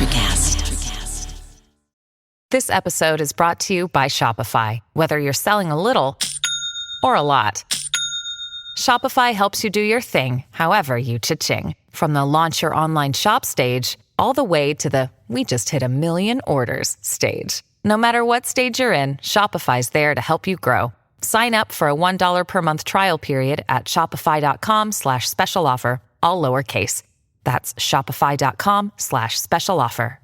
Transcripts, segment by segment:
NutriCast. This episode is brought to you by Shopify. Whether you're selling a little or a lot, Shopify helps you do your thing, however you cha-ching. From the launch your online shop stage, all the way to the we just hit 1 million orders stage. No matter what stage you're in, Shopify's there to help you grow. Sign up for a $1 per month trial period at shopify.com/special offer, all lowercase. That's shopify.com/special offer.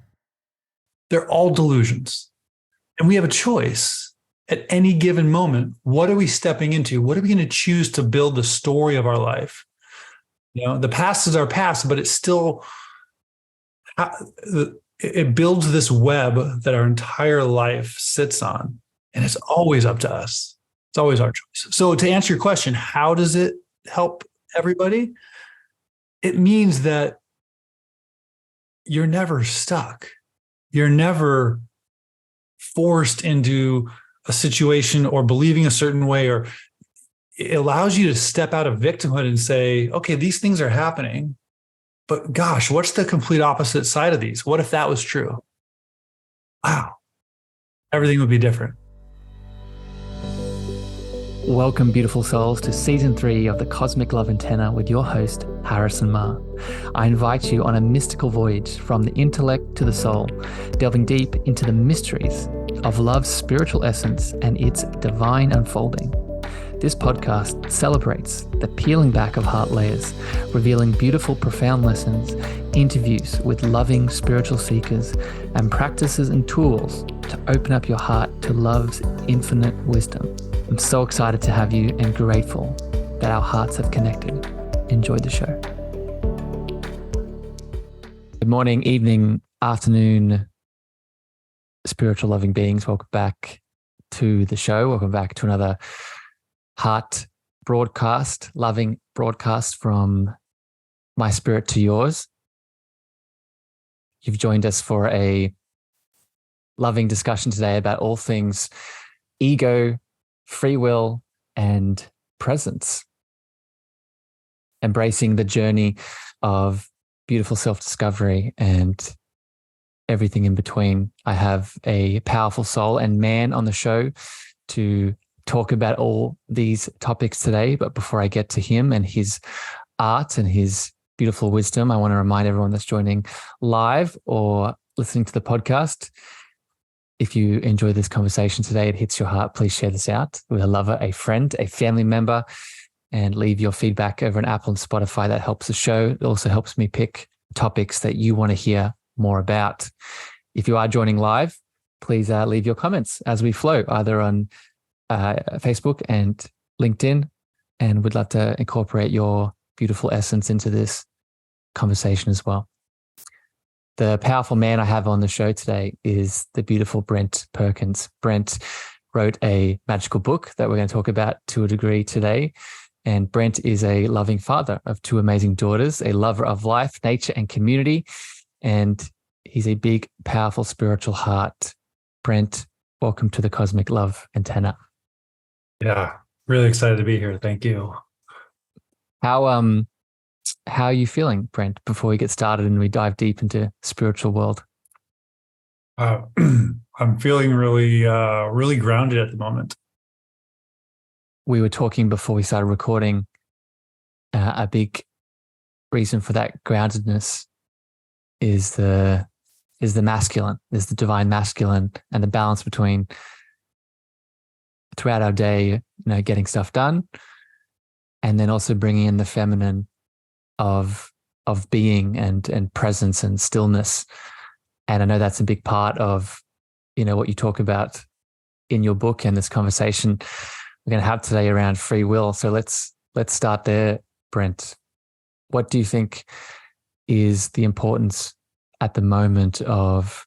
They're all delusions. And we have a choice at any given moment. What are we stepping into? What are we going to choose to build the story of our life? You know, the past is our past, but it's still, it builds this web that our entire life sits on. And it's always up to us. It's always our choice. So to answer your question, how does it help everybody? It means that you're never stuck. You're never forced into a situation or believing a certain way, or it allows you to step out of victimhood and say, okay, these things are happening, but gosh, what's the complete opposite side of these? What if that was true? Wow, everything would be different. Welcome, beautiful souls, to Season 3 of the Cosmic Love Antenna with your host, Harrison Ma. I invite you on a mystical voyage from the intellect to the soul, delving deep into the mysteries of love's spiritual essence and its divine unfolding. This podcast celebrates the peeling back of heart layers, revealing beautiful, profound lessons, interviews with loving spiritual seekers, and practices and tools to open up your heart to love's infinite wisdom. I'm so excited to have you and grateful that our hearts have connected. Enjoy the show. Good morning, evening, afternoon, spiritual loving beings. Welcome back to the show. Welcome back to another heart broadcast, loving broadcast from my spirit to yours. You've joined us for a loving discussion today about all things ego, free will, and presence. Embracing the journey of beautiful self-discovery and everything in between. I have a powerful soul and man on the show to talk about all these topics today. But before I get to him and his art and his beautiful wisdom, I want to remind everyone that's joining live or listening to the podcast, if you enjoy this conversation today, it hits your heart, please share this out with a lover, a friend, a family member, and leave your feedback over on Apple and Spotify. That helps the show. It also helps me pick topics that you want to hear more about. If you are joining live, please leave your comments as we flow, either on Facebook and LinkedIn, and we'd love to incorporate your beautiful essence into this conversation as well. The powerful man I have on the show today is the beautiful Brent Perkins. Brent wrote a magical book that we're going to talk about to a degree today. And Brent is a loving father of 2 amazing daughters, a lover of life, nature, and community. And he's a big, powerful spiritual heart. Brent, welcome to the Cosmic Love Antenna. Yeah, really excited to be here. Thank you. How are you feeling, Brent, before we get started and we dive deep into spiritual world? I'm feeling really grounded at the moment. We were talking before we started recording. A big reason for that groundedness is the masculine, is the divine masculine, and the balance between throughout our day, getting stuff done, and then also bringing in the feminine of being and presence and stillness. And I know that's a big part of, what you talk about in your book and this conversation we're going to have today around free will. So let's start there, Brent. What do you think is the importance at the moment of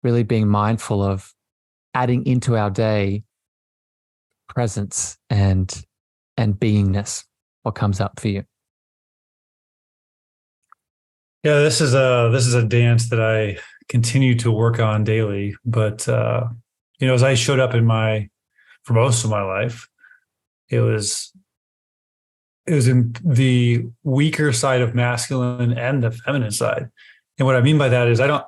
really being mindful of adding into our day presence and beingness? What comes up for you? Yeah, this is a dance that I continue to work on daily. But as I showed up for most of my life, it was in the weaker side of masculine and the feminine side. And what I mean by that is I don't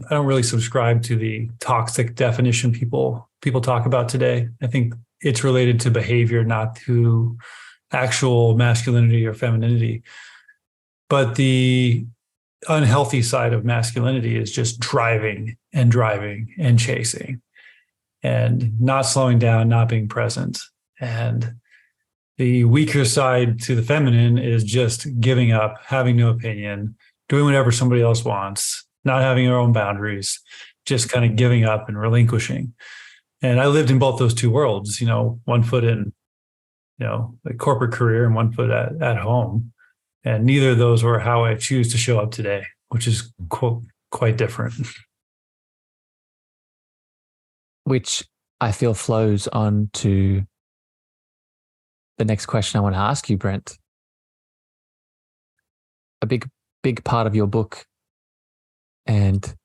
really subscribe to the toxic definition people talk about today. I think it's related to behavior, not to actual masculinity or femininity. But the unhealthy side of masculinity is just driving and chasing and not slowing down, not being present. And the weaker side to the feminine is just giving up, having no opinion, doing whatever somebody else wants, not having our own boundaries, just kind of giving up and relinquishing. And I lived in both those two worlds, one foot in, a corporate career and one foot at home. And neither of those were how I choose to show up today, which is quite different. Which I feel flows on to the next question I want to ask you, Brent. A big part of your book and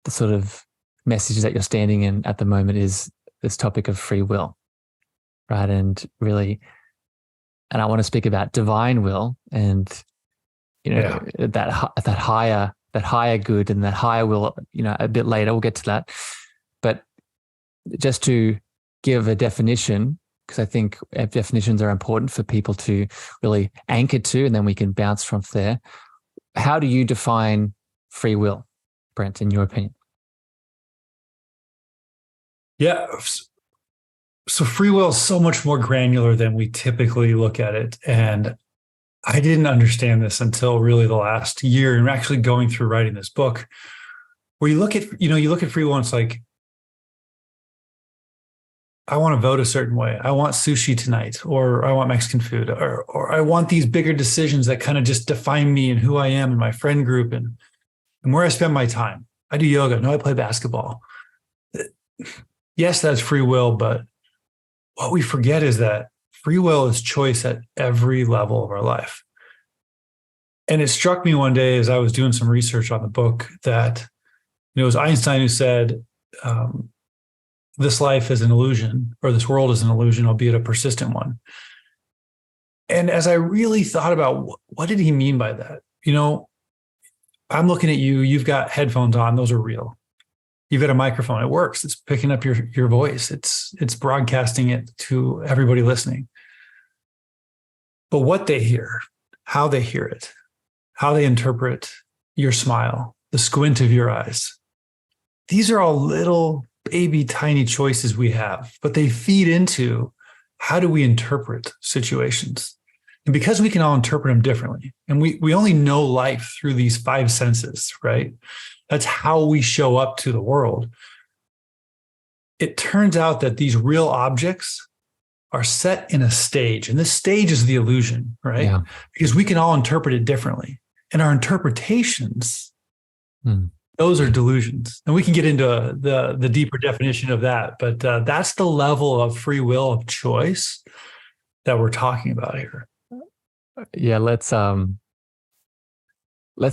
the sort of message that you're standing in at the moment is this topic of free will, right? And I want to speak about divine will and, that higher good and that higher will, a bit later. We'll get to that. But just to give a definition, because I think definitions are important for people to really anchor to, and then we can bounce from there. How do you define free will, Brent, in your opinion? Yeah. So free will is so much more granular than we typically look at it. And I didn't understand this until really the last year and actually going through writing this book, where you look at free will and it's like, I want to vote a certain way. I want sushi tonight, or I want Mexican food, or I want these bigger decisions that kind of just define me and who I am and my friend group and where I spend my time. I do yoga. No, I play basketball. Yes, that's free will, but what we forget is that free will is choice at every level of our life. And it struck me one day as I was doing some research on the book that it was Einstein who said, this life is an illusion, or this world is an illusion, albeit a persistent one. And as I really thought about what did he mean by that? I'm looking at you, you've got headphones on, those are real. You've got a microphone, it works. It's picking up your voice. It's broadcasting it to everybody listening. But what they hear, how they hear it, how they interpret your smile, the squint of your eyes, these are all little baby tiny choices we have, but they feed into how do we interpret situations. And because we can all interpret them differently, and we only know life through these five senses, right? That's how we show up to the world. It turns out that these real objects are set in a stage, and this stage is the illusion, right? Yeah. Because we can all interpret it differently. And our interpretations, those are delusions. And we can get into the deeper definition of that, but that's the level of free will of choice that we're talking about here. Yeah, let's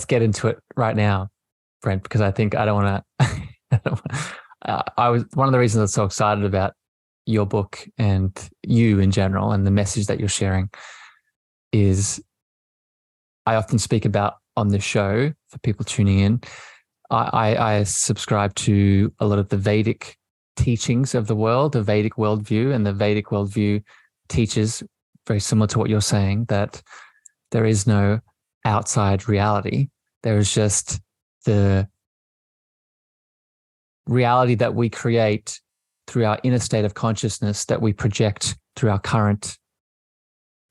get into it right now, Brent, because I think I don't want to. I was one of the reasons I was so excited about your book and you in general and the message that you're sharing is I often speak about on the show for people tuning in. I subscribe to a lot of the Vedic teachings of the world, the Vedic worldview, and the Vedic worldview teaches very similar to what you're saying, that there is no outside reality. There is just the reality that we create through our inner state of consciousness that we project through our current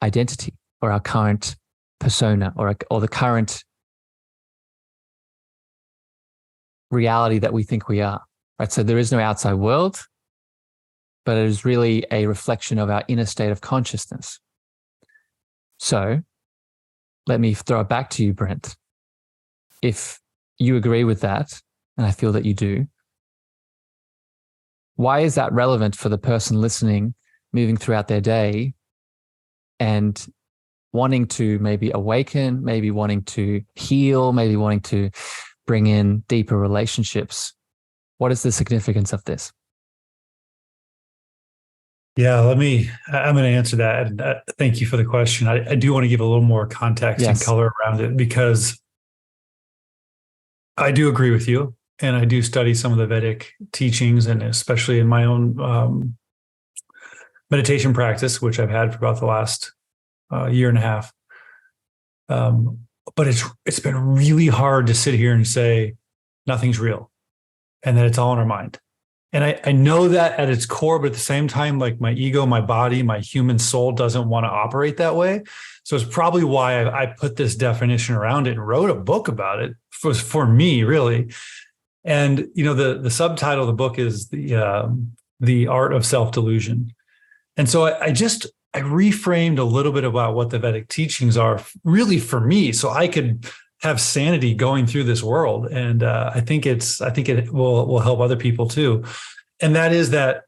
identity or our current persona or the current reality that we think we are, right? So there is no outside world, but it is really a reflection of our inner state of consciousness. So let me throw it back to you, Brent. If you agree with that, and I feel that you do, why is that relevant for the person listening, moving throughout their day and wanting to maybe awaken, maybe wanting to heal, maybe wanting to bring in deeper relationships? What is the significance of this? Yeah, I'm going to answer that. And thank you for the question. I do want to give a little more context and color around it, because I do agree with you. And I do study some of the Vedic teachings, and especially in my own meditation practice, which I've had for about the last year and a half. But it's been really hard to sit here and say nothing's real and that it's all in our mind. And I know that at its core, but at the same time, like my ego, my body, my human soul doesn't want to operate that way. So it's probably why I put this definition around it and wrote a book about it for me, really. And the subtitle of the book is the art of self-delusion. And so I reframed a little bit about what the Vedic teachings are really for me, so I could have sanity going through this world. And I think it will help other people too. And that is that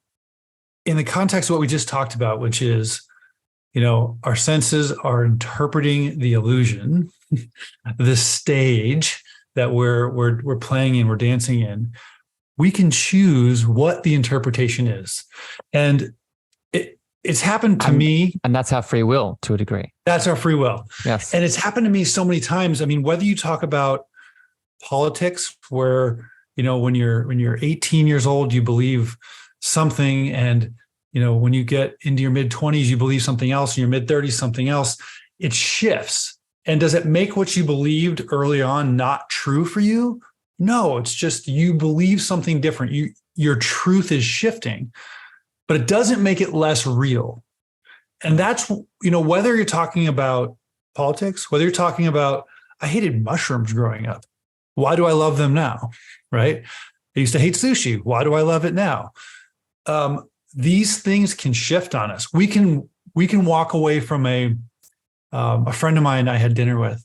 in the context of what we just talked about, which is, our senses are interpreting the illusion, the stage that we're playing in, we're dancing in. We can choose what the interpretation is. And it's happened to me. And that's our free will to a degree. That's our free will. Yes. And it's happened to me so many times. I mean, whether you talk about politics, where, when you're 18 years old, you believe something. And, when you get into your mid-20s, you believe something else. In your mid-30s, something else. It shifts. And does it make what you believed early on not true for you? No, it's just you believe something different. Your truth is shifting. But it doesn't make it less real. And that's, whether you're talking about politics, whether you're talking about, I hated mushrooms growing up. Why do I love them now? Right? I used to hate sushi. Why do I love it now? These things can shift on us. We can walk away from a friend of mine I had dinner with,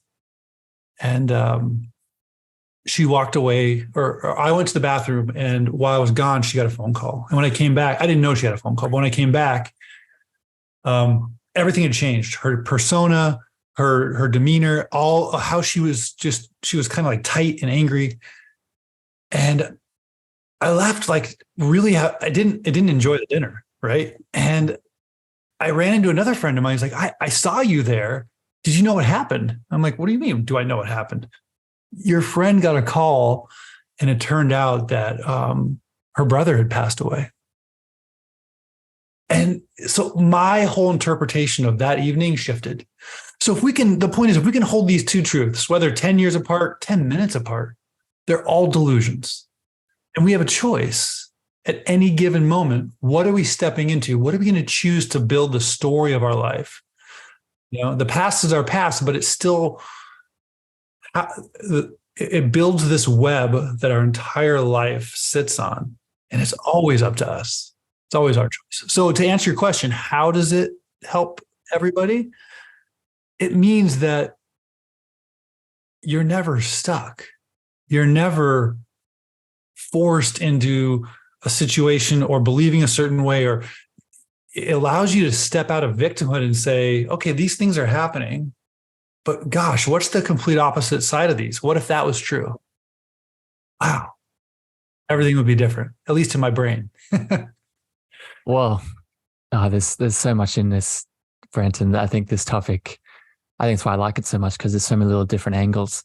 and she walked away, or I went to the bathroom, and while I was gone, she got a phone call. And when I came back, I didn't know she had a phone call. But when I came back, everything had changed. Her persona, her demeanor, all how she was kind of like tight and angry. And I left like really, I didn't enjoy the dinner, right? And I ran into another friend of mine. He's like, I saw you there. Did you know what happened? I'm like, what do you mean? Do I know what happened? Your friend got a call, and it turned out that her brother had passed away. And so my whole interpretation of that evening shifted. So the point is, if we can hold these two truths, whether 10 years apart, 10 minutes apart, they're all delusions. And we have a choice at any given moment. What are we stepping into? What are we going to choose to build the story of our life? The past is our past, but it's still, it builds this web that our entire life sits on, and it's always up to us. It's always our choice. So to answer your question, how does it help everybody? It means that you're never stuck. You're never forced into a situation or believing a certain way, or it allows you to step out of victimhood and say, okay, these things are happening, but gosh, what's the complete opposite side of these? What if that was true? Wow. Everything would be different, at least in my brain. Well, there's so much in this, Brent, and I think this topic, I think that's why I like it so much, because there's so many little different angles.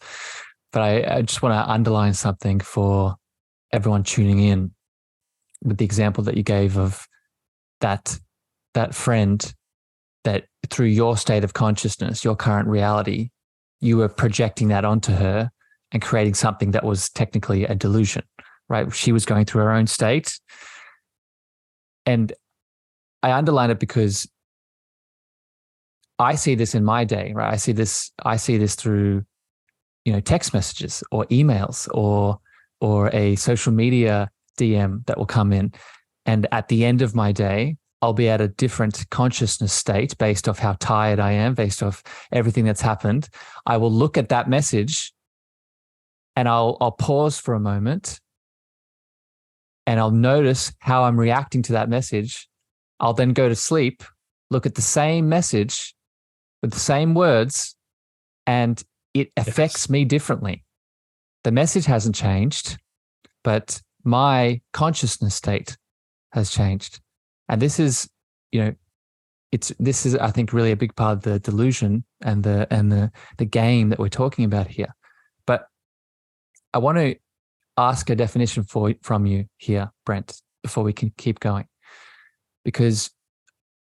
But I just want to underline something for everyone tuning in with the example that you gave of that friend, that through your state of consciousness, your current reality, you were projecting that onto her and creating something that was technically a delusion, right? She was going through her own state. And I underline it because I see this in my day, right? I see this through, text messages or emails or a social media DM that will come in. And at the end of my day, I'll be at a different consciousness state based off how tired I am, based off everything that's happened. I will look at that message and I'll pause for a moment and I'll notice how I'm reacting to that message. I'll then go to sleep, look at the same message with the same words, and it affects me differently. The message hasn't changed, but my consciousness state has changed. And this is, this is, I think, really a big part of the delusion and the game that we're talking about here. But I want to ask a definition from you here, Brent, before we can keep going. Because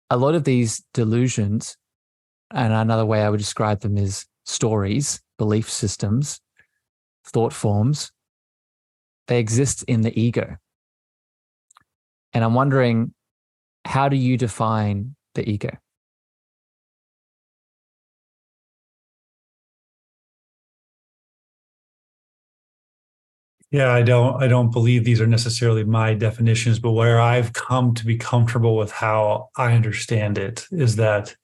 a lot of these delusions, and another way I would describe them is stories, belief systems, thought forms, they exist in the ego. And I'm wondering, how do you define the ego? Yeah, I don't believe these are necessarily my definitions, but where I've come to be comfortable with how I understand it is that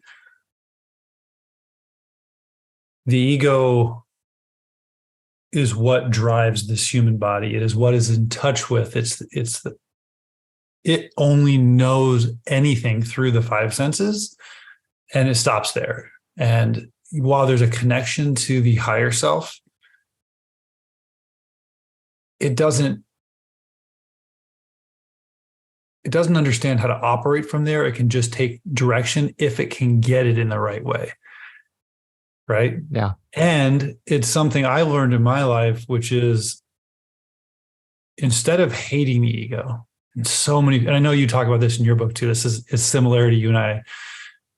the ego is what drives this human body. It is what is in touch with. It only knows anything through the five senses, and it stops there. And while there's a connection to the higher self, it doesn't understand how to operate from there. It can just take direction if it can get it in the right way. Right? Yeah. And it's something I learned in my life, which is instead of hating the ego, and and I know you talk about this in your book too. This is similar to you and I,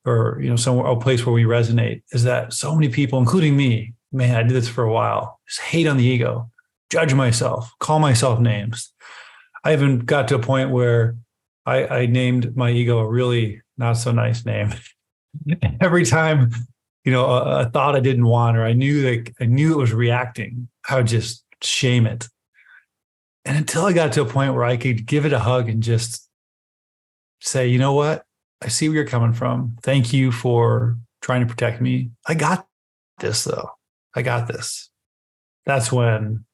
or somewhere a place where we resonate, is that so many people, including me, man, I did this for a while, just hate on the ego, judge myself, call myself names. I even got to a point where I named my ego a really not so nice name. Every time, a thought I didn't want, or I knew it was reacting, I would just shame it. And until I got to a point where I could give it a hug and just say, you know what? I see where you're coming from. Thank you for trying to protect me. I got this though. I got this. That's when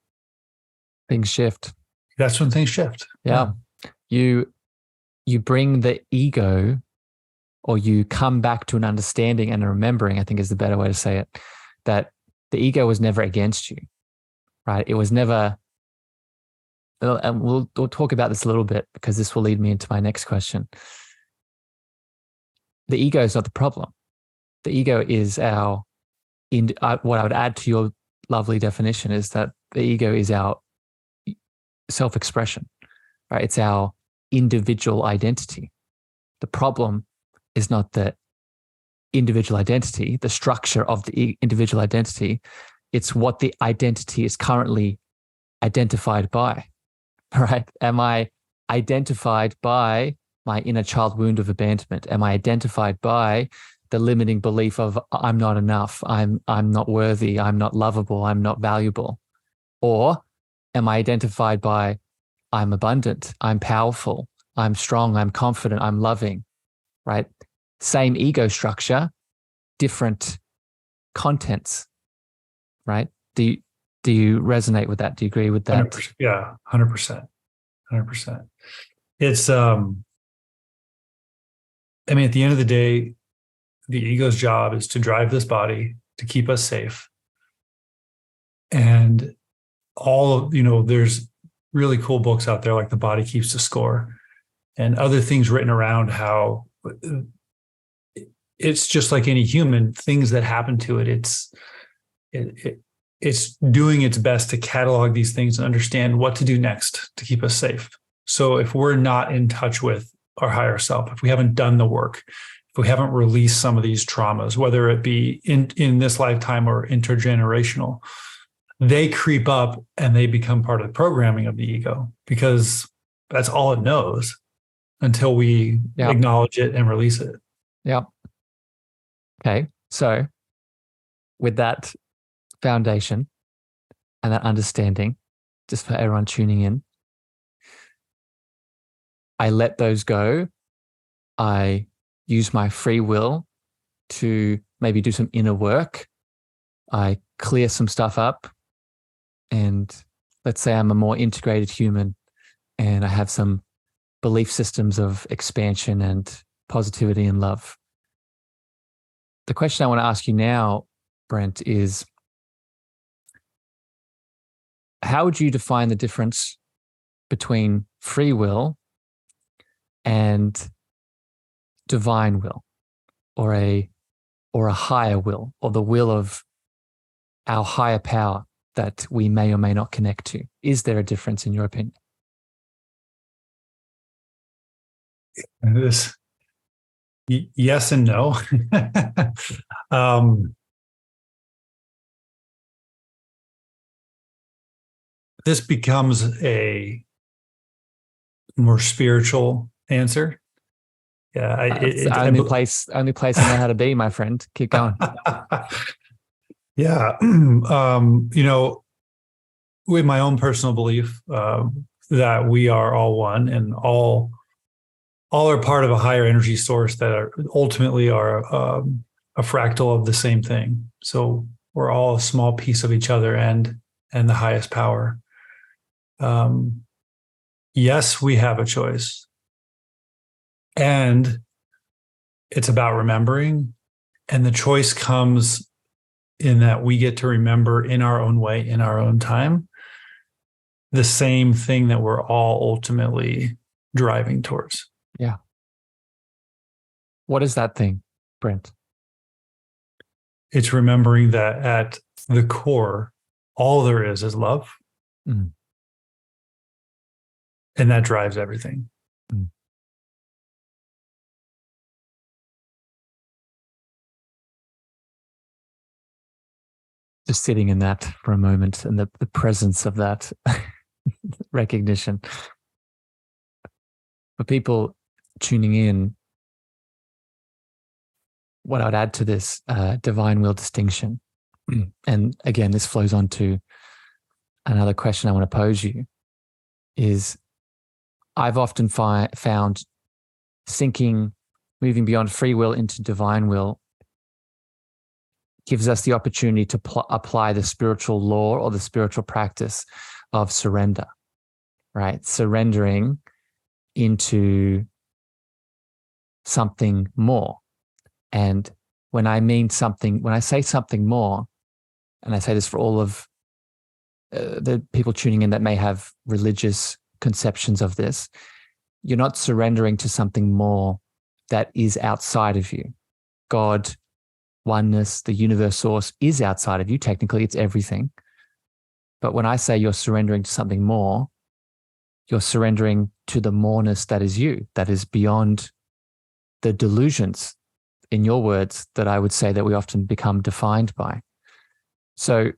things shift. That's when things shift. Yeah. You bring the ego, or you come back to an understanding and a remembering, I think is the better way to say it, that the ego was never against you, right? It was never, and we'll talk about this a little bit because this will lead me into my next question. The ego is not the problem. The ego is what I would add to your lovely definition is that the ego is our self-expression, right? It's our individual identity. The problem is not the individual identity, the structure of the individual identity. It's what the identity is currently identified by, right? Am I identified by my inner child wound of abandonment? Am I identified by the limiting belief of I'm not enough, I'm not worthy, I'm not lovable, I'm not valuable? Or am I identified by I'm abundant, I'm powerful, I'm strong, I'm confident, I'm loving, right? Same ego structure, different contents, right? Do you resonate with that? Do you agree with that? 100%, yeah, 100%. 100%. It's, at the end of the day, the ego's job is to drive this body to keep us safe. And there's really cool books out there like The Body Keeps the Score and other things written around how it's just like any human, things that happen to it. It's doing its best to catalog these things and understand what to do next to keep us safe. So if we're not in touch with our higher self, if we haven't done the work, if we haven't released some of these traumas, whether it be in this lifetime or intergenerational, they creep up and they become part of the programming of the ego because that's all it knows until we acknowledge it and release it. Yeah. Okay. So with that foundation and that understanding, just for everyone tuning in, I let those go. I use my free will to maybe do some inner work. I clear some stuff up. And let's say I'm a more integrated human and I have some belief systems of expansion and positivity and love. The question I want to ask you now, Brent, is how would you define the difference between free will and divine will, or a higher will, or the will of our higher power, that we may or may not connect to? Is there a difference in your opinion? Yes and no. um, this becomes a more spiritual answer. Yeah, It's the only place I know how to be, my friend. Keep going. Yeah, with my own personal belief that we are all one, and all are part of a higher energy source that are ultimately are a fractal of the same thing. So we're all a small piece of each other and the highest power. Yes, we have a choice, and it's about remembering. And the choice comes in that we get to remember in our own way, in our own time, the same thing that we're all ultimately driving towards. Yeah. What is that thing, Brent? It's remembering that at the core, all there is love. Mm. And that drives everything. Mm. Just sitting in that for a moment, and the presence of that recognition. For people tuning in, what I'd add to this divine will distinction, and again, this flows on to another question I want to pose you, is I've often found moving beyond free will into divine will gives us the opportunity to apply the spiritual law or the spiritual practice of surrender, right? Surrendering into something more. And when I say something more, and I say this for all of the people tuning in that may have religious conceptions of this, you're not surrendering to something more that is outside of you. God, oneness, the universe source is outside of you. Technically, it's everything. But when I say you're surrendering to something more, you're surrendering to the moreness that is you, that is beyond the delusions, in your words, that I would say that we often become defined by. So,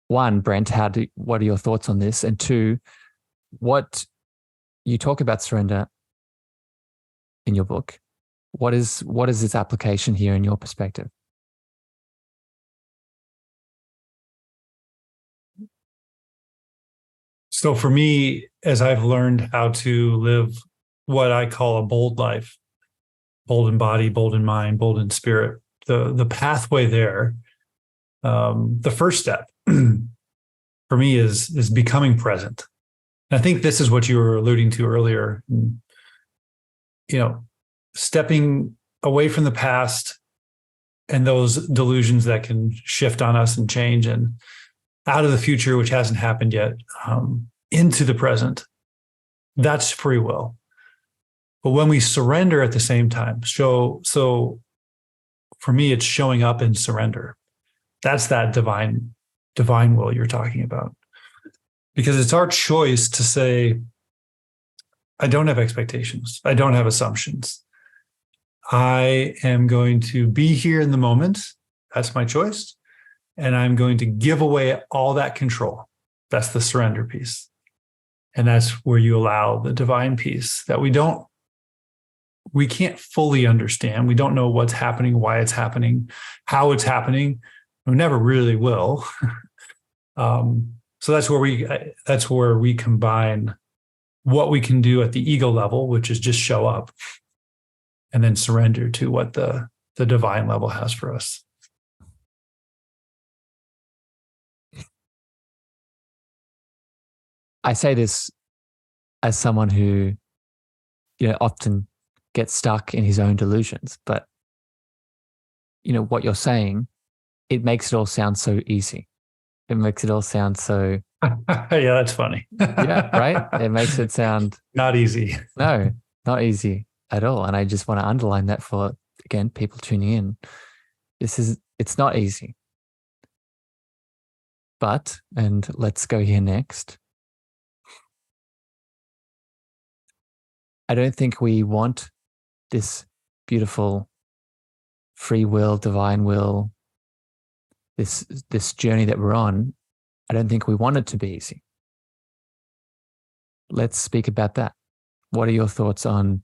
one, Brent, what are your thoughts on this? And two, what you talk about surrender in your book. What is its application here in your perspective? So for me, as I've learned how to live what I call a bold life, bold in body, bold in mind, bold in spirit, the pathway there, the first step for me is becoming present. And I think this is what you were alluding to earlier. Stepping away from the past and those delusions that can shift on us and change, and out of the future, which hasn't happened yet, into the present. That's free will. But when we surrender at the same time, so for me, it's showing up in surrender. That's that divine will you're talking about. Because it's our choice to say, I don't have expectations. I don't have assumptions. I am going to be here in the moment. That's my choice. And I'm going to give away all that control. That's the surrender piece. And that's where you allow the divine piece that we can't fully understand. We don't know what's happening, why it's happening, how it's happening. We never really will. So that's where we combine what we can do at the ego level, which is just show up, and then surrender to what the divine level has for us. I say this as someone who, often gets stuck in his own delusions, but what you're saying, it makes it all sound so easy. It makes it all sound so. Yeah, that's funny. Yeah, right. It makes it sound not easy. No, not easy at all. And I just want to underline that for, again, people tuning in. It's not easy. But, and let's go here next, I don't think we want this beautiful free will, divine will, this journey that we're on. I don't think we want it to be easy. Let's speak about that. What are your thoughts on,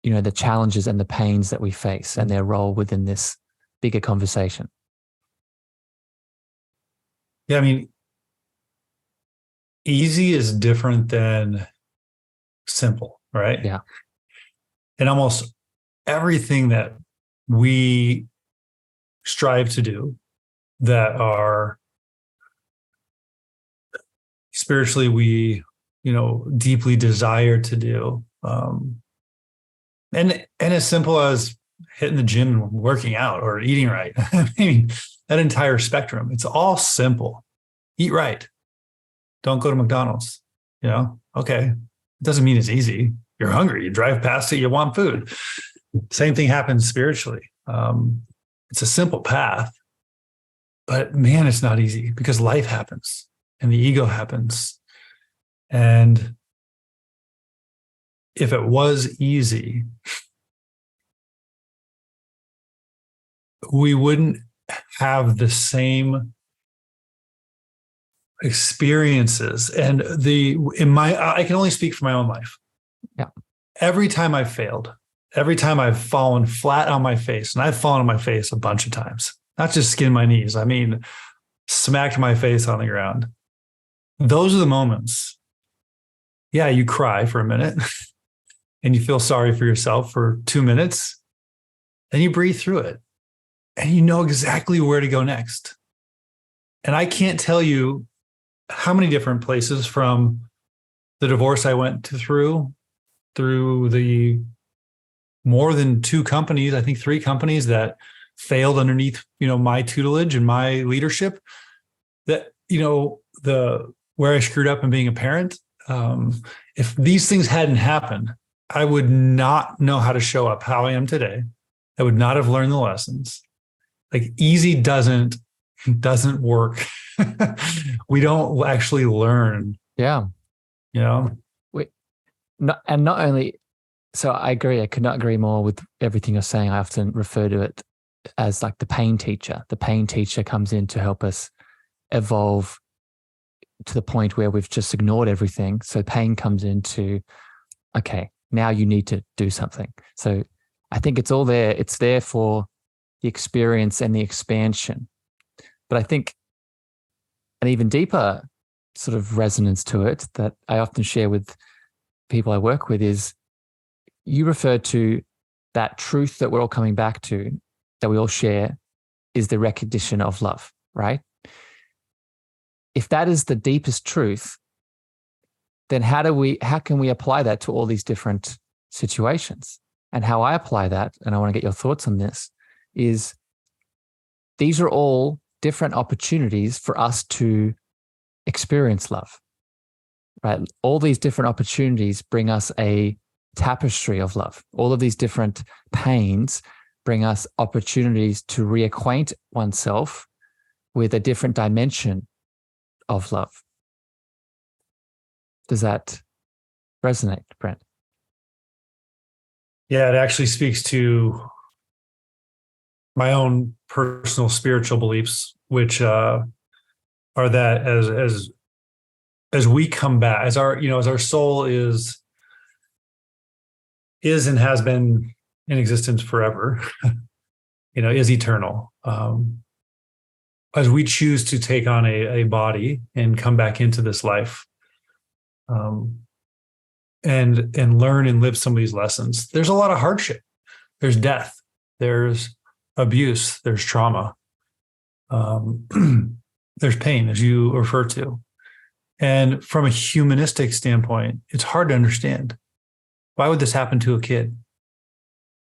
the challenges and the pains that we face and their role within this bigger conversation? Yeah, I mean, easy is different than simple, right? Yeah. And almost everything that we strive to do that are spiritually we, deeply desire to do. And as simple as hitting the gym and working out or eating right. I mean, that entire spectrum, it's all simple. Eat right. Don't go to McDonald's. Okay. It doesn't mean it's easy. You're hungry. You drive past it. You want food. Same thing happens spiritually. It's a simple path, but man, it's not easy because life happens and the ego happens. And if it was easy, we wouldn't have the same experiences. And I can only speak for my own life. Yeah. Every time I've failed, every time I've fallen flat on my face, and I've fallen on my face a bunch of times, not just skin my knees, I mean, smacked my face on the ground. Those are the moments. Yeah, you cry for a minute and you feel sorry for yourself for 2 minutes, then you breathe through it and you know exactly where to go next. And I can't tell you how many different places, from the divorce I went through the more than 2 companies, I think 3 companies that failed underneath, my tutelage and my leadership, that, where I screwed up in being a parent. If these things hadn't happened, I would not know how to show up how I am today. I would not have learned the lessons. Like, easy doesn't work. We don't actually learn. Yeah. Not only, so I agree. I could not agree more with everything you're saying. I often refer to it as like the pain teacher. The pain teacher comes in to help us evolve to the point where we've just ignored everything. So pain comes into, okay, now you need to do something. So I think it's all there. It's there for the experience and the expansion. But I think an even deeper sort of resonance to it that I often share with people I work with is, you refer to that truth that we're all coming back to, that we all share, is the recognition of love, right? If that is the deepest truth, then how can we apply that to all these different situations? And how I apply that, and I want to get your thoughts on this, is these are all different opportunities for us to experience love, right? All these different opportunities bring us a tapestry of love. All of these different pains bring us opportunities to reacquaint oneself with a different dimension of love. Does that resonate, Brent? Yeah, it actually speaks to my own personal spiritual beliefs, which are that as we come back, as our soul is and has been in existence forever, is eternal. As we choose to take on a body and come back into this life, and learn and live some of these lessons, there's a lot of hardship. There's death. There's abuse. There's trauma. There's pain, as you refer to. And from a humanistic standpoint, it's hard to understand. Why would this happen to a kid?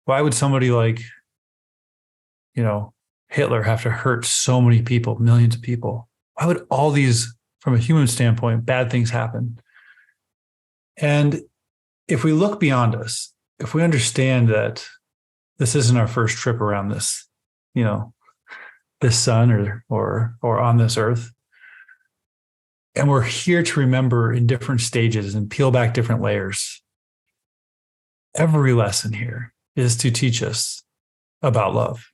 Why would somebody like, Hitler have to hurt so many people, millions of people? Why would all these, from a human standpoint, bad things happen? And if we look beyond us, if we understand that this isn't our first trip around this, this sun or on this earth, And we're here to remember in different stages and peel back different layers. Every lesson here is to teach us about love.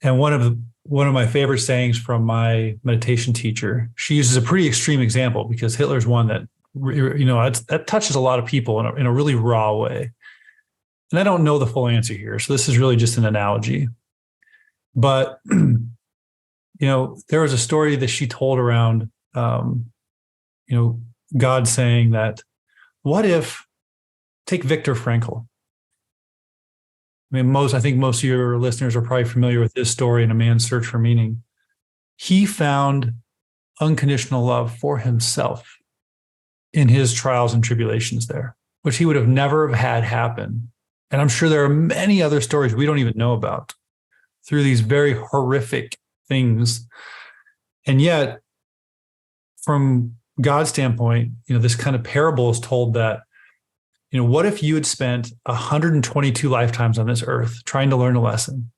And one of my favorite sayings from my meditation teacher, she uses a pretty extreme example because Hitler's one that, that touches a lot of people in a really raw way. And I don't know the full answer here, so this is really just an analogy. But there was a story that she told around, God saying that, what if, take Viktor Frankl. I think most of your listeners are probably familiar with this story in A Man's Search for Meaning. He found unconditional love for himself in his trials and tribulations there, which he would have never have had happen. And I'm sure there are many other stories we don't even know about through these very horrific things. And yet, from God's standpoint, this kind of parable is told that, what if you had spent 122 lifetimes on this earth trying to learn a lesson,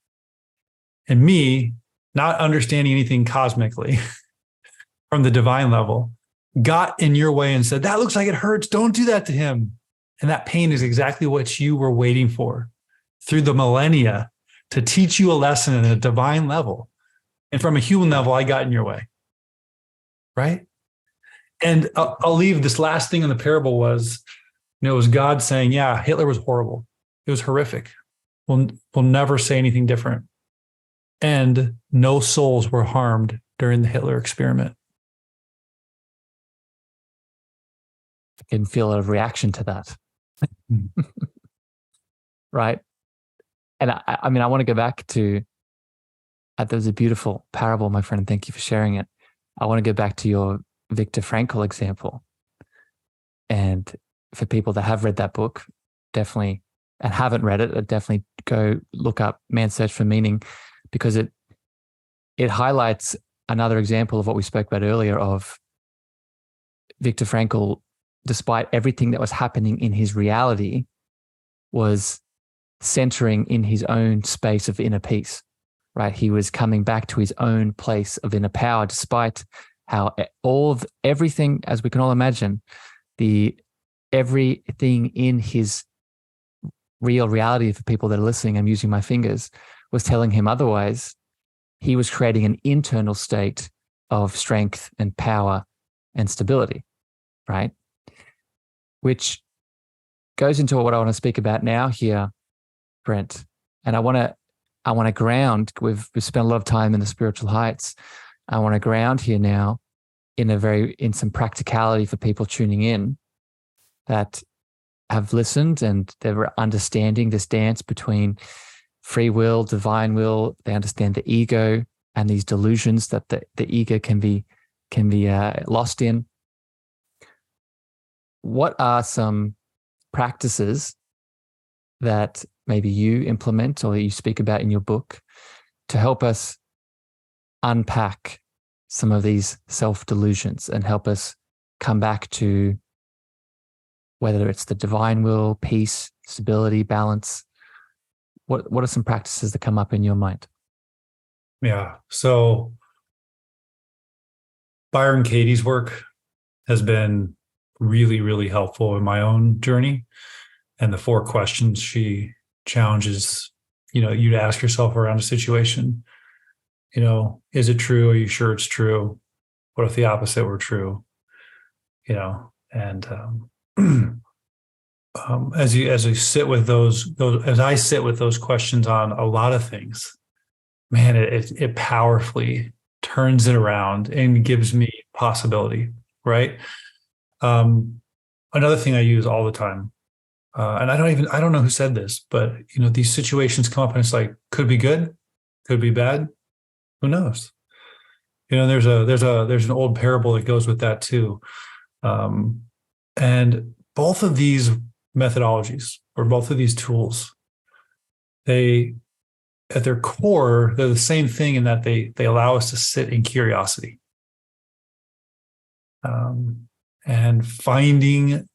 and me, not understanding anything cosmically from the divine level, got in your way and said, that looks like it hurts. Don't do that to him. And that pain is exactly what you were waiting for through the millennia to teach you a lesson at a divine level. And from a human level, I got in your way. Right? And I'll leave this last thing in the parable was, it was God saying, yeah, Hitler was horrible. It was horrific. We'll never say anything different. And no souls were harmed during the Hitler experiment. I can feel a reaction to that. Right? And I want to go back to, that was a beautiful parable, my friend. Thank you for sharing it. I want to go back to your Viktor Frankl example. And for people that have read that book, definitely, and haven't read it, definitely go look up Man's Search for Meaning, because it highlights another example of what we spoke about earlier of Viktor Frankl, despite everything that was happening in his reality, was centering in his own space of inner peace, right? He was coming back to his own place of inner power, despite how everything, as we can all imagine, everything in his real reality, for people that are listening, I'm using my fingers, was telling him otherwise. He was creating an internal state of strength and power and stability, right? Which goes into what I want to speak about now here, Brent. And I want to ground. We've spent a lot of time in the spiritual heights. I want to ground here now in some practicality for people tuning in that have listened and they're understanding this dance between free will, divine will. They understand the ego and these delusions that the ego can be lost in. What are some practices that maybe you implement or you speak about in your book to help us unpack some of these self-delusions and help us come back to whether it's the divine will, peace, stability, balance? What are some practices that come up in your mind? Yeah. So Byron Katie's work has been really, really helpful in my own journey. And the 4 questions she challenges, you to ask yourself around a situation. Is it true? Are you sure it's true? What if the opposite were true? And as I sit with those questions on a lot of things, man, it powerfully turns it around and gives me possibility, right? Another thing I use all the time, and I don't know who said this, but these situations come up and it's like, could be good, could be bad, who knows? There's an old parable that goes with that too, and both of these methodologies or both of these tools, they at their core, they're the same thing in that they allow us to sit in curiosity, and finding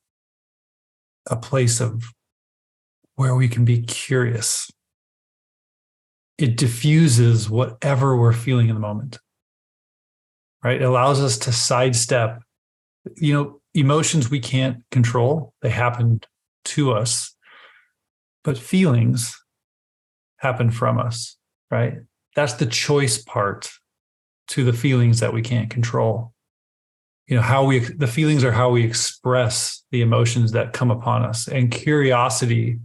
a place of where we can be curious. It diffuses whatever we're feeling in the moment. right? It allows us to sidestep, emotions we can't control. They happen to us, but feelings happen from us, right? That's the choice part to the feelings that we can't control. The feelings are how we express the emotions that come upon us. And curiosity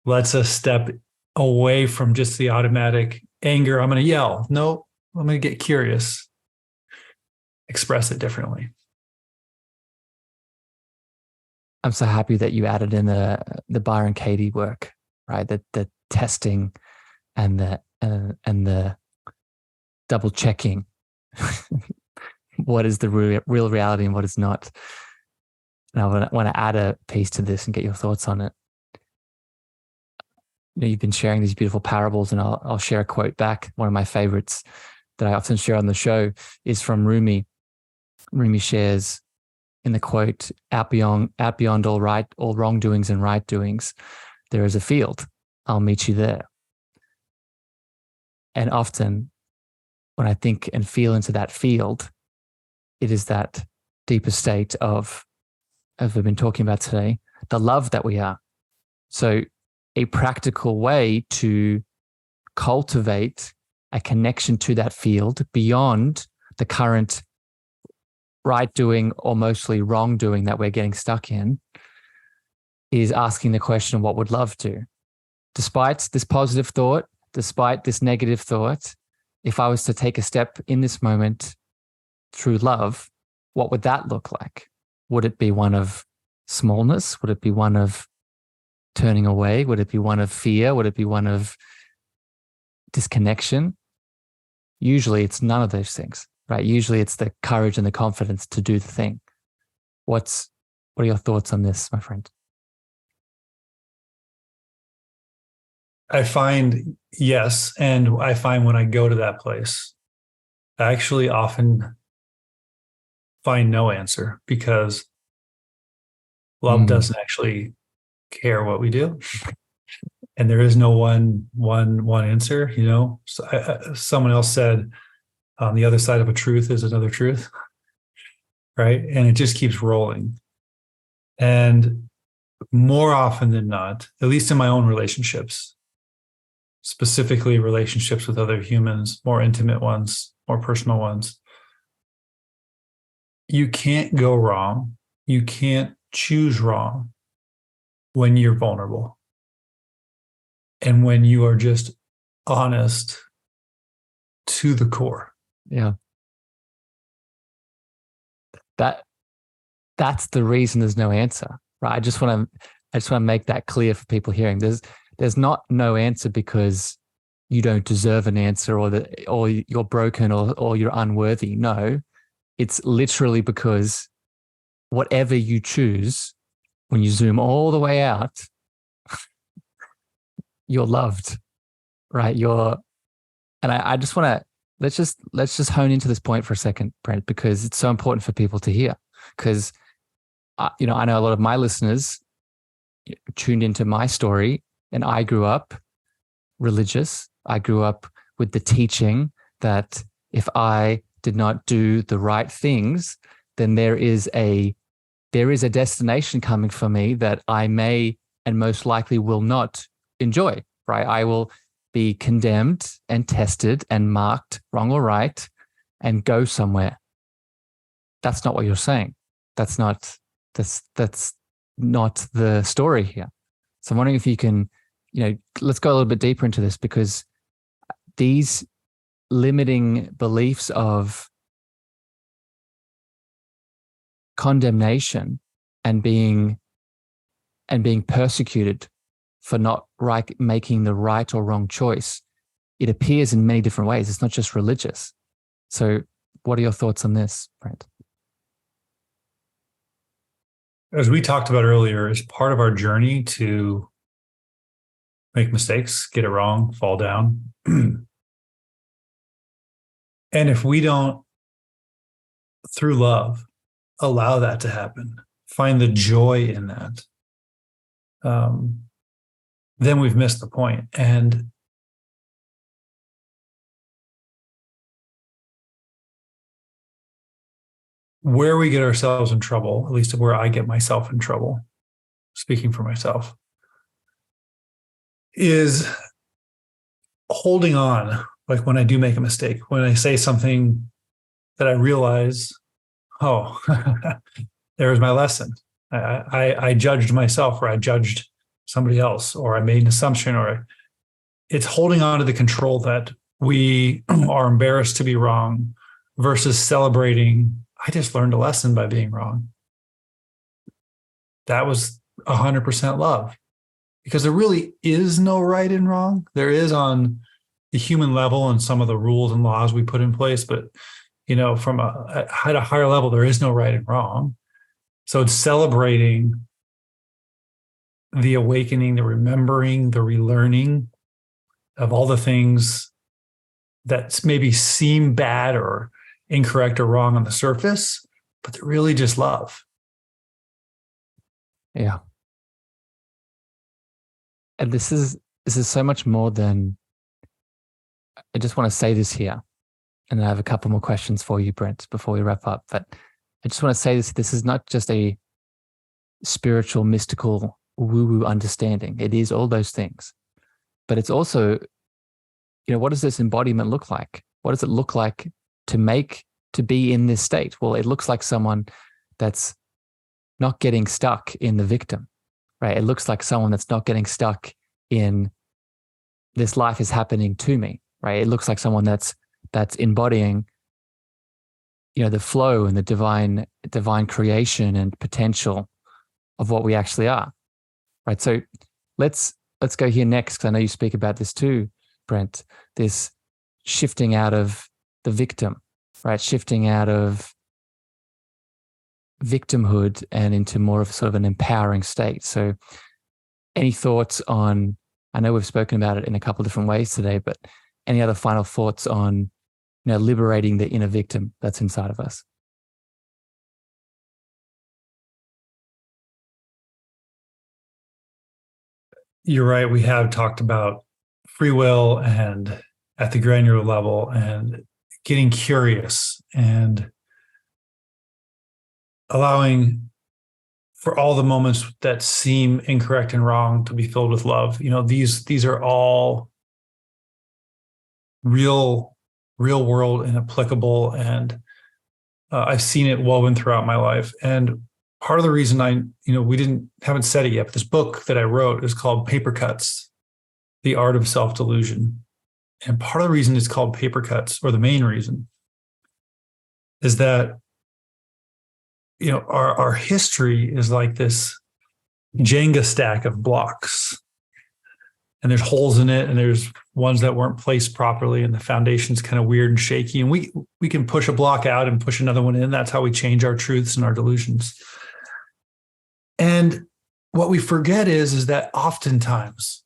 lets us step away from just the automatic anger. I'm going to yell. No, I'm going to get curious, express it differently. I'm so happy that you added in the Byron Katie work, right? The testing and the double checking. What is the real reality and what is not? And I want to add a piece to this and get your thoughts on it. You've been sharing these beautiful parables, and I'll share a quote back. One of my favorites that I often share on the show is from Rumi. Rumi shares in the quote, out beyond all wrongdoings and right doings, there is a field. I'll meet you there. And often when I think and feel into that field, it is that deeper state of, as we've been talking about today, the love that we are. So a practical way to cultivate a connection to that field beyond the current right doing or mostly wrong doing that we're getting stuck in is asking the question, what would love do? Despite this positive thought, despite this negative thought, if I was to take a step in this moment through love, what would that look like? Would it be one of smallness? Would it be one of turning away? Would it be one of fear? Would it be one of disconnection? Usually it's none of those things, right? Usually it's the courage and the confidence to do the thing. What are your thoughts on this, my friend? I find, yes. And I find when I go to that place, I actually often find no answer because love doesn't actually care what we do. And there is no one answer, So someone else said, on the other side of a truth is another truth, right? And it just keeps rolling. And more often than not, at least in my own relationships, specifically relationships with other humans, more intimate ones, more personal ones, you can't go wrong. You can't choose wrong when you're vulnerable. And when you are just honest to the core. Yeah. That's the reason there's no answer, right? I just want to make that clear for people hearing. There's not no answer because you don't deserve an answer or you're broken or you're unworthy. No, it's literally because whatever you choose, when you zoom all the way out, you're loved, right? And I just want to, let's just hone into this point for a second, Brent, because it's so important for people to hear. Because, I know a lot of my listeners tuned into my story, and I grew up religious. I grew up with the teaching that if I did not do the right things, then there is a destination coming for me that I may and most likely will not enjoy, right? I will be condemned and tested and marked wrong or right and go somewhere. That's not what you're saying. That's not the story here. So I'm wondering if you can, let's go a little bit deeper into this, because these limiting beliefs of condemnation and being persecuted for not making the right or wrong choice, it appears in many different ways. It's not just religious. So what are your thoughts on this, Brent? As we talked about earlier, as part of our journey to make mistakes, get it wrong, fall down. And if we don't, through love, allow that to happen, find the joy in that, then we've missed the point. And where we get ourselves in trouble, at least where I get myself in trouble, speaking for myself, is holding on. Like when I do make a mistake, when I say something that I realize, oh, there's my lesson. I judged myself, or I judged somebody else, or I made an assumption, or it's holding on to the control that we are embarrassed to be wrong versus celebrating, I just learned a lesson by being wrong. That was 100% love, because there really is no right and wrong. There is on the human level and some of the rules and laws we put in place, but from at a higher level, there is no right and wrong. So it's celebrating the awakening, the remembering, the relearning of all the things that maybe seem bad or incorrect or wrong on the surface, but they're really just love. Yeah. And this is so much more than, I just want to say this here, and I have a couple more questions for you, Brent, before we wrap up. But I just want to say this is not just a spiritual, mystical, woo-woo understanding. It is all those things. But it's also, what does this embodiment look like? What does it look like to be in this state? Well, it looks like someone that's not getting stuck in the victim, right? It looks like someone that's not getting stuck in this life is happening to me, right? It looks like someone that's embodying, the flow and the divine creation and potential of what we actually are, right? So let's go here next, because I know you speak about this too, Brent, this shifting out of the victim, right? Shifting out of victimhood and into more of sort of an empowering state. So any thoughts on, I know we've spoken about it in a couple of different ways today, but any other final thoughts on, liberating the inner victim that's inside of us? You're right. We have talked about free will and at the granular level and getting curious and allowing for all the moments that seem incorrect and wrong to be filled with love. These are all real world and applicable. And I've seen it woven throughout my life. And part of the reason we haven't said it yet, but this book that I wrote is called Paper Cuts, The Art of Self-Delusion. And part of the reason it's called Paper Cuts, or the main reason, is that, our history is like this Jenga stack of blocks. And there's holes in it, and there's ones that weren't placed properly, and the foundation's kind of weird and shaky. And we can push a block out and push another one in. That's how we change our truths and our delusions. And what we forget is that oftentimes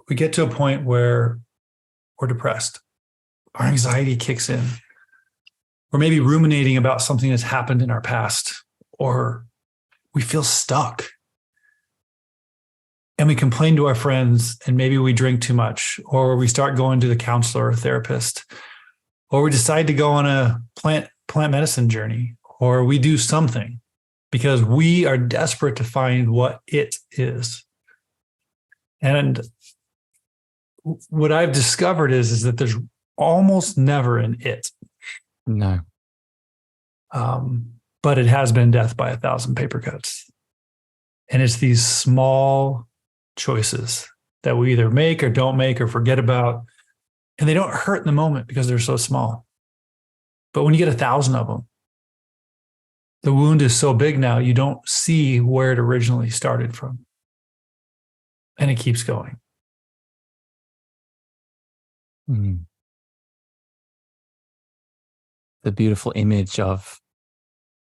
we get to a point where we're depressed. Our anxiety kicks in. We're maybe ruminating about something that's happened in our past, or we feel stuck. And we complain to our friends, and maybe we drink too much, or we start going to the counselor or therapist, or we decide to go on a plant medicine journey, or we do something because we are desperate to find what it is. And what I've discovered is that there's almost never an it. No. But it has been death by 1,000 paper cuts. And it's these small choices that we either make or don't make or forget about. And they don't hurt in the moment because they're so small. But when you get 1,000 of them, the wound is so big now, you don't see where it originally started from. And it keeps going. Mm. The beautiful image of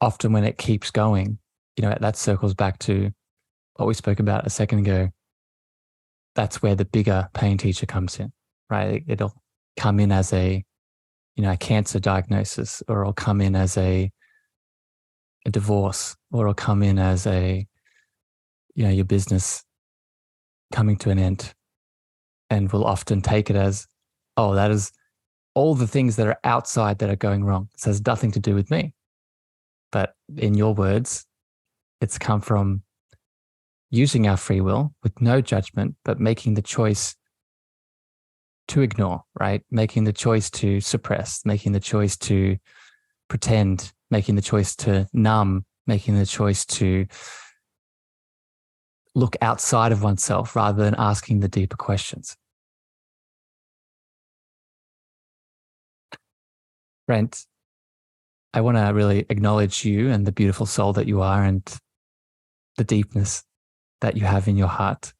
often when it keeps going, that circles back to what we spoke about a second ago. That's where the bigger pain teacher comes in, right? It'll come in as a cancer diagnosis, or it'll come in as a divorce, or it'll come in as your business coming to an end. And we'll often take it as, oh, that is all the things that are outside that are going wrong. This has nothing to do with me. But in your words, it's come from using our free will with no judgment, but making the choice to ignore, right? Making the choice to suppress, making the choice to pretend, making the choice to numb, making the choice to look outside of oneself rather than asking the deeper questions. Brent, I want to really acknowledge you and the beautiful soul that you are and the deepness that you have in your heart.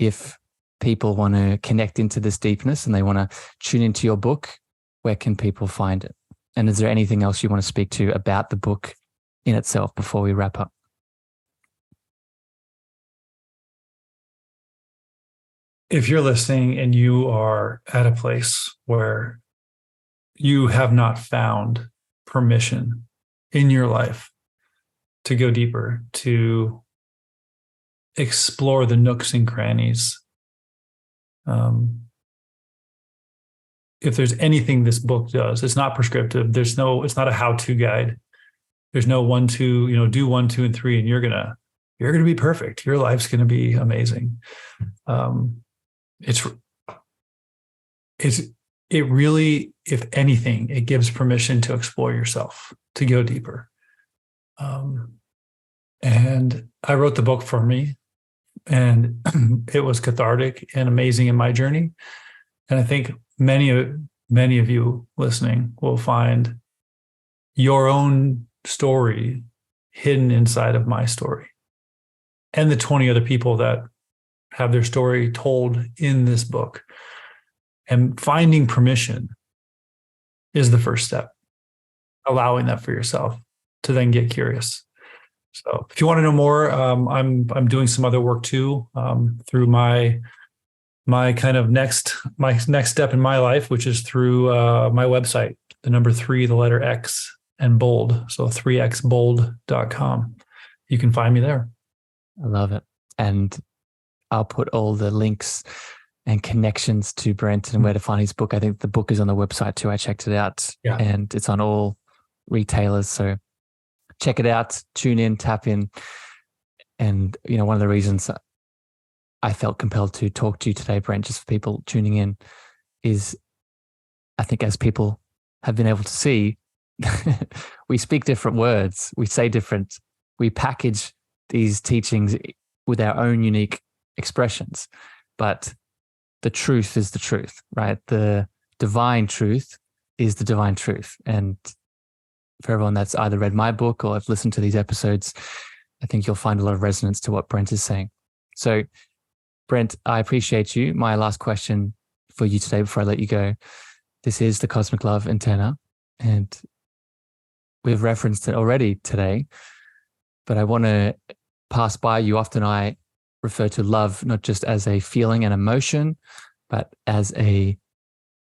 If people want to connect into this deepness and they want to tune into your book, where can people find it? And is there anything else you want to speak to about the book in itself before we wrap up? If you're listening and you are at a place where you have not found permission in your life to go deeper, to explore the nooks and crannies, if there's anything this book does, it's not prescriptive. It's not a how-to guide. There's no 1, 2, do 1, 2, and 3, and you're gonna be perfect. Your life's gonna be amazing. It really, if anything, it gives permission to explore yourself, to go deeper. And I wrote the book for me, and it was cathartic and amazing in my journey. And I think many of you listening will find your own story hidden inside of my story and the 20 other people that have their story told in this book. And finding permission is the first step, allowing that for yourself to then get curious. So if you want to know more, I'm doing some other work too, through my kind of next step in my life, which is through my website, the number 3, the letter X, and bold. So 3xbold.com. You can find me there. I love it. And I'll put all the links and connections to Brent and where to find his book. I think the book is on the website too. I checked it out, and it's on all retailers. So check it out, tune in, tap in. And, one of the reasons I felt compelled to talk to you today, Brent, just for people tuning in, is I think as people have been able to see, we speak different words, we package these teachings with our own unique expressions, but the truth is the truth, right? The divine truth is the divine truth. And for everyone that's either read my book or have listened to these episodes, I think you'll find a lot of resonance to what Brent is saying. So Brent, I appreciate you. My last question for you today before I let you go. This is the Cosmic Love Antenna, and we've referenced it already today, but I want to pass by you. Often I refer to love not just as a feeling and emotion, but as a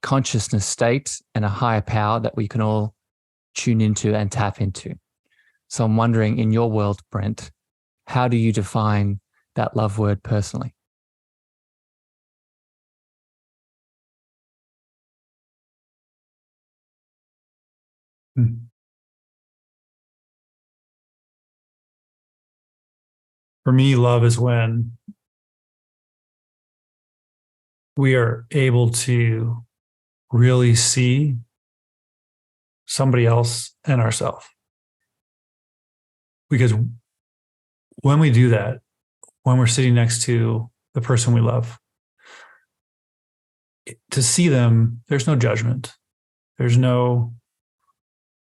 consciousness state and a higher power that we can all tune into and tap into. So I'm wondering, in your world, Brent, how do you define that love word personally? For me, love is when we are able to really see somebody else and ourselves. Because when we do that, when we're sitting next to the person we love, to see them, there's no judgment. There's no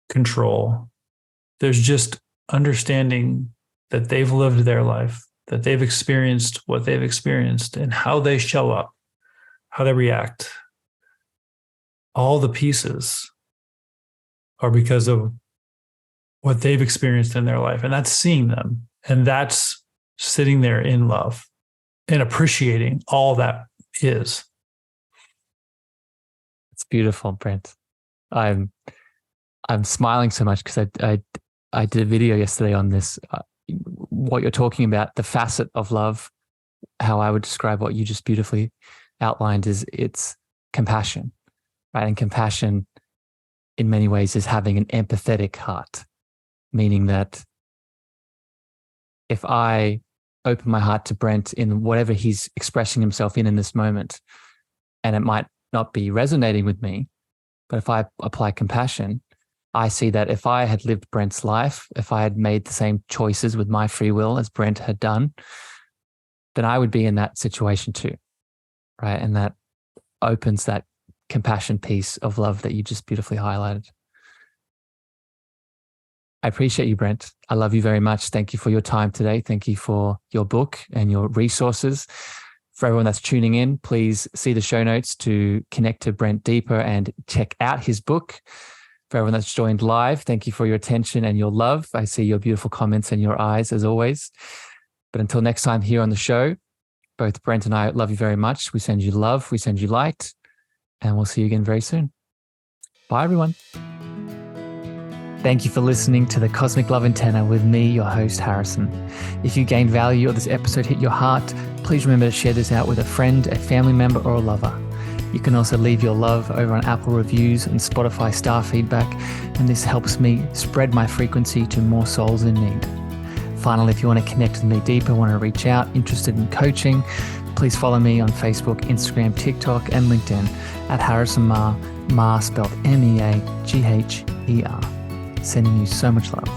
control. There's just understanding that they've lived their life, that they've experienced what they've experienced, and how they show up, how they react. All the pieces are because of what they've experienced in their life. And that's seeing them. And that's sitting there in love and appreciating all that is. It's beautiful, Brent. I'm smiling so much because I did a video yesterday on this, what you're talking about, the facet of love. How I would describe what you just beautifully outlined is it's compassion, right? And compassion in many ways is having an empathetic heart. meaning that if I open my heart to Brent in whatever he's expressing himself in this moment, and it might not be resonating with me, but if I apply compassion, I see that if I had lived Brent's life, if I had made the same choices with my free will as Brent had done, then I would be in that situation too, right? And that opens that compassion piece of love that you just beautifully highlighted. I appreciate you, Brent. I love you very much. Thank you for your time today. Thank you for your book and your resources. For everyone that's tuning in, please see the show notes to connect to Brent deeper and check out his book. For everyone that's joined live, thank you for your attention and your love. I see your beautiful comments and your eyes as always. But until next time here on the show, both Brent and I love you very much. We send you love, we send you light, and we'll see you again very soon. Bye, everyone. Thank you for listening to the Cosmic Love Antenna with me, your host, Harrison. If you gained value or this episode hit your heart, please remember to share this out with a friend, a family member, or a lover. You can also leave your love over on Apple reviews and Spotify star feedback, and this helps me spread my frequency to more souls in need. Finally, if you want to connect with me deeper, want to reach out, interested in coaching, please follow me on Facebook, Instagram, TikTok, and LinkedIn at Harrison Meagher, Meagher spelled Meagher. Sending you so much love.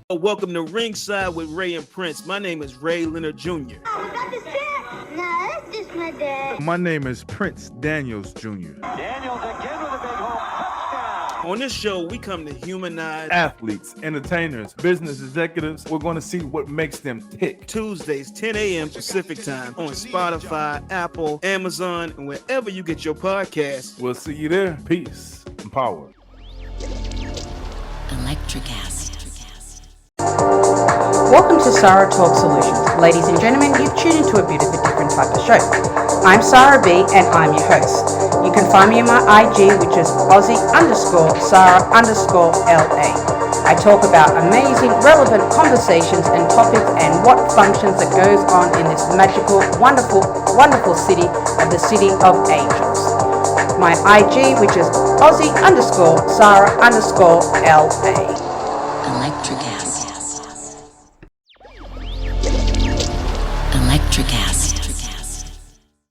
Welcome to Ringside with Ray and Prince. My name is Ray Leonard Jr. Oh, is that the set? No, that's just my dad. My name is Prince Daniels Jr. Daniels again with a big home touchdown. On this show, we come to humanize Athletes, entertainers, business executives. We're going to see what makes them tick. Tuesdays, 10 a.m. Pacific time on Spotify, Apple, Amazon, and wherever you get your podcasts. We'll see you there. Peace and power. Electric acid. Welcome to Sarah Talk Solutions. Ladies and gentlemen, you've tuned into a bit of a different type of show. I'm Sarah B and I'm your host. You can find me on my IG, which is Aussie_Sarah_LA. I talk about amazing, relevant conversations and topics and what functions that goes on in this magical, wonderful, wonderful city of the City of Angels. My IG, which is Aussie_Sarah_LA. Electric acid.